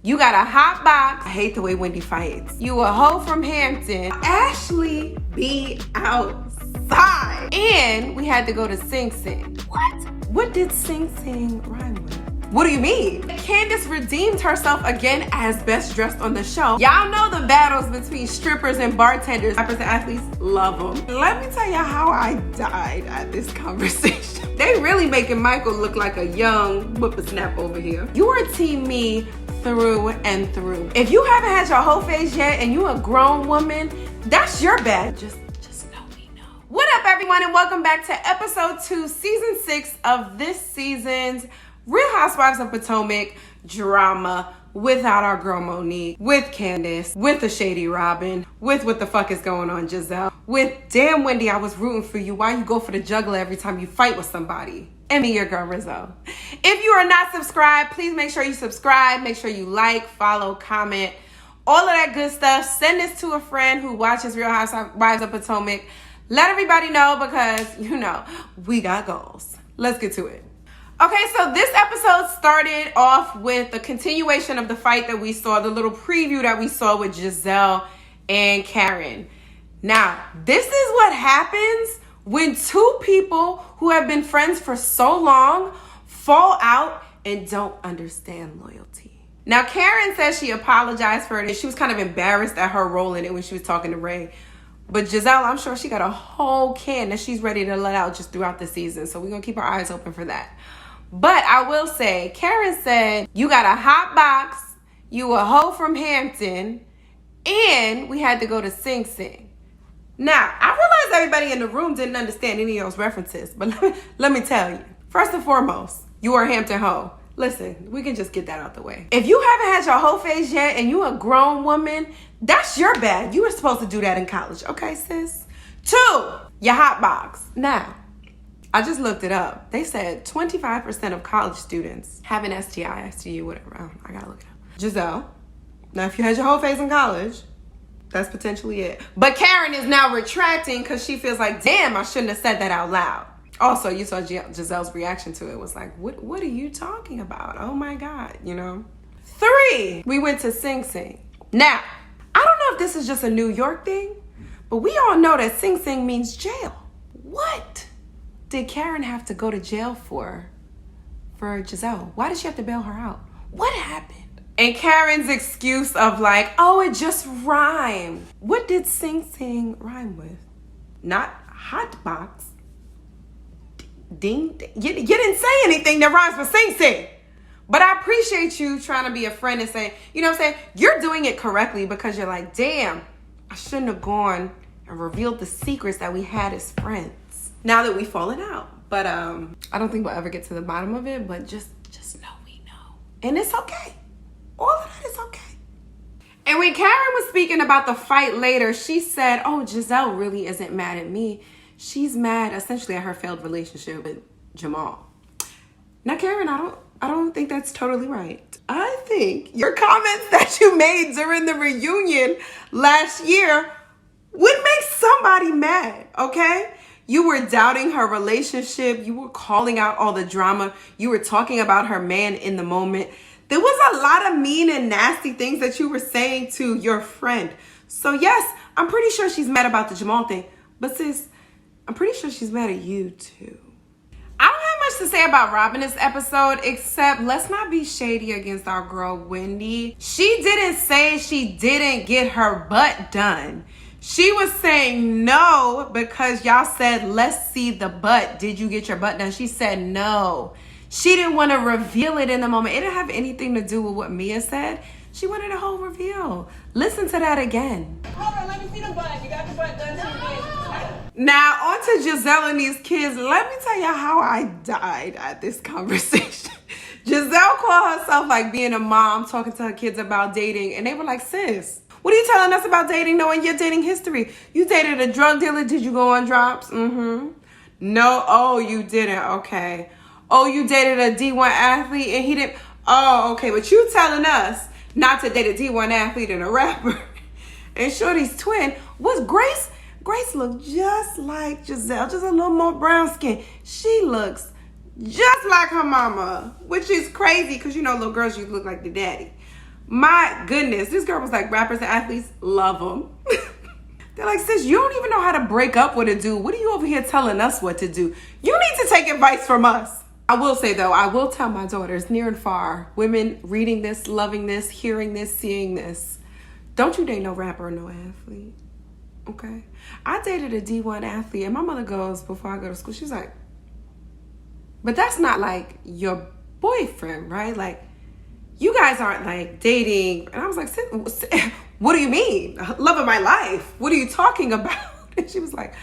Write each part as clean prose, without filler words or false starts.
You got a hot box. I hate the way Wendy fights. You a hoe from Hampton. Ashley be outside. And we had to go to Sing Sing. What did Sing Sing rhyme with? What do you mean? Candace redeemed herself again as best dressed on the show. Y'all know the battles between strippers and bartenders. Rappers and athletes love them. Let me tell you how I died at this conversation. They really making Michael look like a young whippersnap over here. You are team me through and through. If you haven't had your whole face yet and you a grown woman, that's your bad. Just know we know. What up, everyone, and welcome back to episode 2, season 6 of this season's Real Housewives of Potomac drama without our girl Monique, with Candace, with the shady Robin, with what the fuck is going on Giselle, with damn Wendy, I was rooting for you. Why you go for the juggler every time you fight with somebody? And me, your girl Rizzo. If you are not subscribed, please make sure you subscribe. Make sure you like, follow, comment, all of that good stuff. Send this to a friend who watches Real Housewives of Potomac. Let everybody know because, you know, we got goals. Let's get to it. Okay, so this episode started off with a continuation of the fight that we saw, the little preview that we saw with Giselle and Karen. Now, this is what happens when two people who have been friends for so long fall out and don't understand loyalty. Now, Karen says she apologized for it and she was kind of embarrassed at her role in it when she was talking to Ray. But Giselle, I'm sure she got a whole can that she's ready to let out just throughout the season. So we're going to keep our eyes open for that. But I will say, Karen said, you got a hot box, you a hoe from Hampton, and we had to go to Sing Sing. Now, I realize everybody in the room didn't understand any of those references, but let me tell you. First and foremost, you are a Hampton hoe. Listen, we can just get that out the way. If you haven't had your whole face yet and you a grown woman, that's your bad. You were supposed to do that in college, okay, sis? 2, your hot box. Now, I just looked it up. They said 25% of college students have an STI, STU, whatever. I gotta look it up. Giselle, now if you had your whole face in college, that's potentially it. But Karen is now retracting because she feels like, damn, I shouldn't have said that out loud. Also, you saw Giselle's reaction to it was like, what are you talking about? Oh my God, you know? 3, we went to Sing Sing. Now, I don't know if this is just a New York thing, but we all know that Sing Sing means jail. What did Karen have to go to jail for Giselle? Why did she have to bail her out? What happened? And Karen's excuse of like, oh, it just rhymed. What did Sing Sing rhyme with? Not hot box. Ding, ding. You didn't say anything that rhymes with Sing Sing. But I appreciate you trying to be a friend and saying, you know what I'm saying? You're doing it correctly because you're like, damn, I shouldn't have gone and revealed the secrets that we had as friends. Now that we've fallen out. But I don't think we'll ever get to the bottom of it, but just know we know. And it's okay. All of that is okay. And when Karen was speaking about the fight later, she said, oh, Giselle really isn't mad at me. She's mad essentially at her failed relationship with Jamal. Now, Karen, I don't think that's totally right. I think your comments that you made during the reunion last year would make somebody mad, okay? You were doubting her relationship. You were calling out all the drama. You were talking about her man in the moment. There was a lot of mean and nasty things that you were saying to your friend. So yes, I'm pretty sure she's mad about the Jamal thing. But sis, I'm pretty sure she's mad at you too. I don't have much to say about Robin this episode, except let's not be shady against our girl Wendy. She didn't say she didn't get her butt done. She was saying no because y'all said, let's see the butt. Did you get your butt done? She said no. She didn't want to reveal it in the moment. It didn't have anything to do with what Mia said. She wanted a whole reveal. Listen to that again. Hold on, let me see the butt. You got the butt done too. Now, on to Giselle and these kids. Let me tell you how I died at this conversation. Giselle called herself like being a mom, talking to her kids about dating. And they were like, sis, what are you telling us about dating knowing your dating history? You dated a drug dealer. Did you go on drops? Mm-hmm. No. Oh, you didn't. Okay. Oh, you dated a D1 athlete and he didn't. Oh, okay. But you telling us not to date a D1 athlete and a rapper. And Shorty's twin was Grace. Grace looked just like Giselle, just a little more brown skin. She looks just like her mama, which is crazy because, you know, little girls, you look like the daddy. My goodness, this girl was like, rappers and athletes love them. They're like, sis, you don't even know how to break up with a dude. What are you over here telling us what to do? You need to take advice from us. I will say though, I will tell my daughters near and far, women reading this, loving this, hearing this, seeing this, don't you date no rapper or no athlete. Okay? I dated a D1 athlete and my mother goes, before I go to school, she's like, but that's not like your boyfriend, right? Like, you guys aren't like dating. And I was like, what do you mean? Love of my life. What are you talking about? And she was like,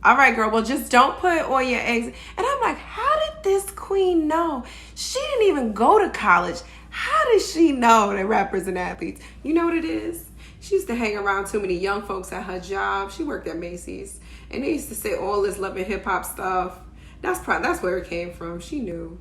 all right, girl, well, just don't put all your eggs. And I'm like, how did this queen know? She didn't even go to college. How does she know that rappers and athletes? You know what it is? She used to hang around too many young folks at her job. She worked at Macy's. And they used to say all this love and hip hop stuff. That's where it came from. She knew.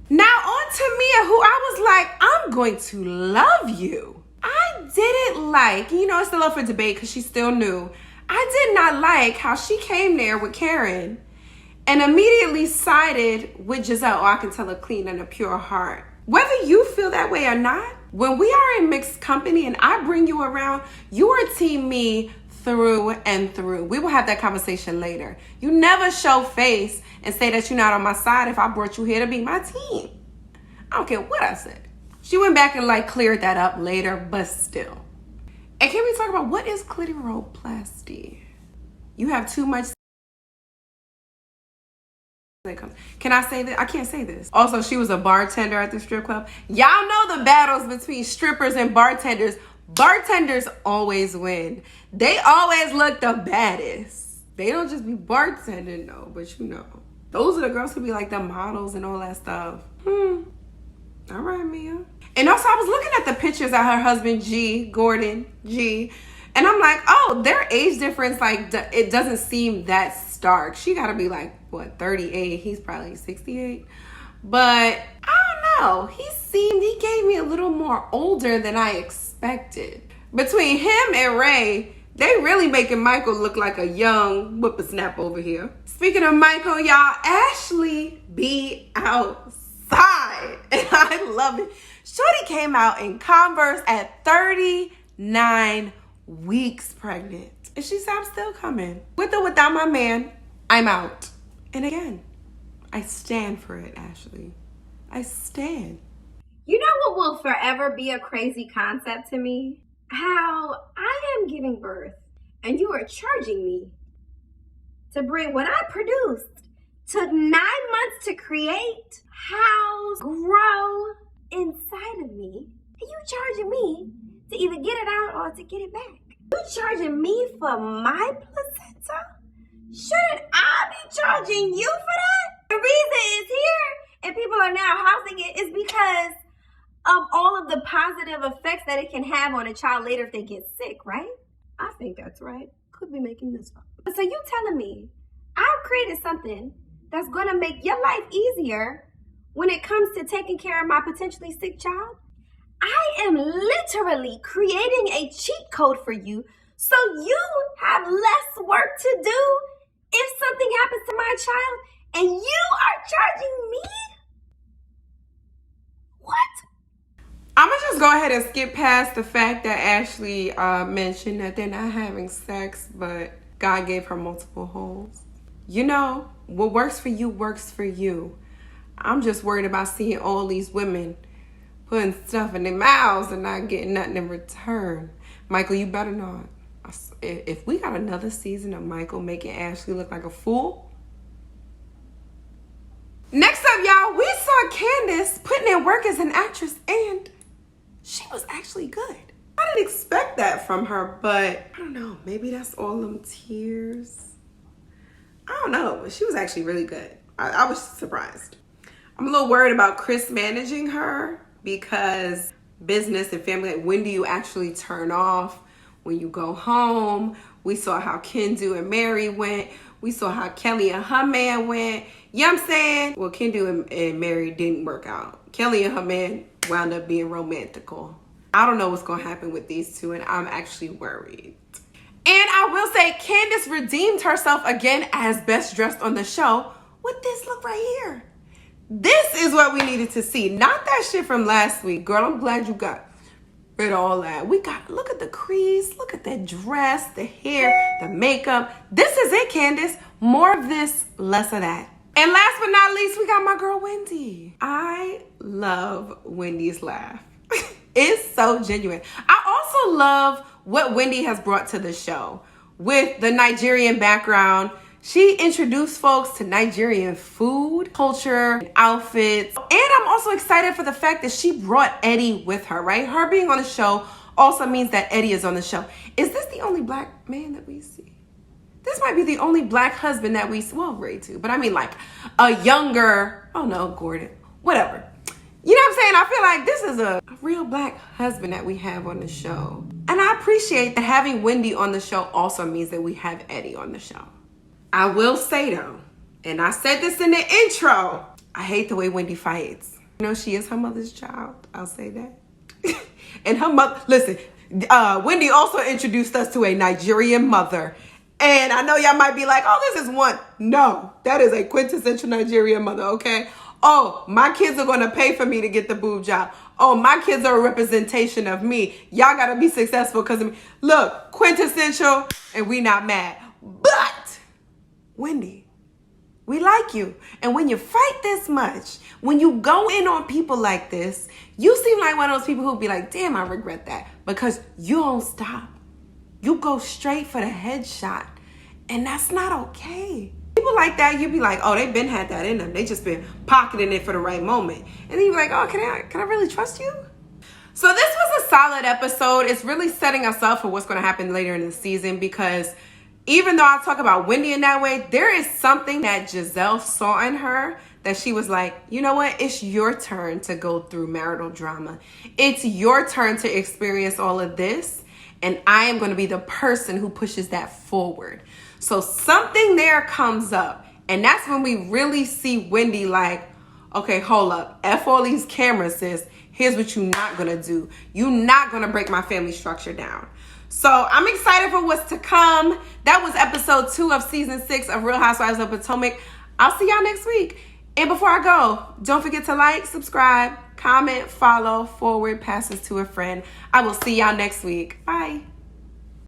Now on to Mia, who I was like, I'm going to love you. I didn't like, it's still up for debate because she's still new. I did not like how she came there with Karen and immediately sided with Giselle. Oh, I can tell a clean and a pure heart. Whether you feel that way or not, when we are in mixed company and I bring you around, you are team me through and through. We will have that conversation later. You never show face and say that you're not on my side if I brought you here to be my team. I don't care what I said. She went back and like cleared that up later, but still. And can we talk about what is clitoroplasty? You have too much. Can I say that? I can't say this. Also, she was a bartender at the strip club. Y'all know the battles between strippers and bartenders. Bartenders always win. They always look the baddest. They don't just be bartending, no, but those are the girls who be like the models and all that stuff. All right, Mia. And also, I was looking at the pictures of her husband, Gordon G, and I'm like, oh, their age difference, like, it doesn't seem that stark. She gotta be like, what, 38? He's probably 68. But I don't know. He gave me a little more older than I expected. Between him and Ray, they really making Michael look like a young whippersnapper over here. Speaking of Michael, y'all, Ashley be outside. And I love it. Shorty came out in Converse at 39 weeks pregnant. And she said, I'm still coming. With or without my man, I'm out. And again, I stand for it, Ashley. I stand. You know what will forever be a crazy concept to me? How I am giving birth and you are charging me to bring what I produced took 9 months to create, house, grow inside of me. And you charging me to either get it out or to get it back. You charging me for my placenta? Shouldn't I be charging you for that? The reason it's here and people are now housing it is because of all of the positive effects that it can have on a child later if they get sick, right? I think that's right. Could be making this up. So you telling me I've created something that's going to make your life easier when it comes to taking care of my potentially sick child? I am literally creating a cheat code for you so you have less work to do if something happens to my child and you are charging me? What? I'm gonna just go ahead and skip past the fact that Ashley mentioned that they're not having sex, but God gave her multiple holes. What works for you works for you. I'm just worried about seeing all these women putting stuff in their mouths and not getting nothing in return. Michael, you better not. If we got another season of Michael making Ashley look like a fool. Next up, y'all, we saw Candace putting in work as an actress, and she was actually good. I didn't expect that from her, but I don't know. Maybe that's all them tears. I don't know, but she was actually really good. I was surprised. I'm a little worried about Chris managing her because business and family, like, when do you actually turn off? When you go home. We saw how Kendu and Mary went. We saw how Kelly and her man went. You know what I'm saying? Well, Kendu and Mary didn't work out. Kelly and her man wound up being romantical. I don't know what's going to happen with these two, and I'm actually worried. And I will say, Candace redeemed herself again as best dressed on the show with this look right here. This is what we needed to see. Not that shit from last week. Girl, I'm glad you got rid of all that. Look at the crease. Look at that dress, the hair, the makeup. This is it, Candace. More of this, less of that. And last but not least, we got my girl, Wendy. I love Wendy's laugh. It's so genuine. I also love what Wendy has brought to the show with the Nigerian background. She introduced folks to Nigerian food, culture, outfits. And I'm also excited for the fact that she brought Eddie with her, right? Her being on the show also means that Eddie is on the show. Is this the only black man that we see? This might be the only black husband that we see. Well, Ray too, but I mean like a younger, oh no, Gordon, whatever. You know what I'm saying? I feel like this is a real black husband that we have on the show. And I appreciate that having Wendy on the show also means that we have Eddie on the show. I will say though, and I said this in the intro, I hate the way Wendy fights. You know, she is her mother's child. I'll say that. And her mother, listen, Wendy also introduced us to a Nigerian mother. And I know y'all might be like, oh, this is one. No, that is a quintessential Nigerian mother, okay? Oh, my kids are going to pay for me to get the boob job. Oh, my kids are a representation of me. Y'all got to be successful because of me. Look, quintessential, and we not mad. But, Wendy, we like you. And when you fight this much, when you go in on people like this, you seem like one of those people who be like, damn, I regret that. Because you don't stop. You go straight for the headshot. And that's not okay. People like that, you be like, oh, they been had that in them. They just been pocketing it for the right moment. And then you be like, oh, can I really trust you? So this was a solid episode. It's really setting us up for what's going to happen later in the season, because even though I talk about Wendy in that way, there is something that Giselle saw in her that she was like, you know what? It's your turn to go through marital drama. It's your turn to experience all of this. And I am going to be the person who pushes that forward. So something there comes up. And that's when we really see Wendy like, okay, hold up. F all these cameras, sis. Here's what you're not going to do. You're not going to break my family structure down. So I'm excited for what's to come. That was episode 2 of season 6 of Real Housewives of Potomac. I'll see y'all next week. And before I go, don't forget to like, subscribe, comment, follow, forward, pass this to a friend. I will see y'all next week. Bye.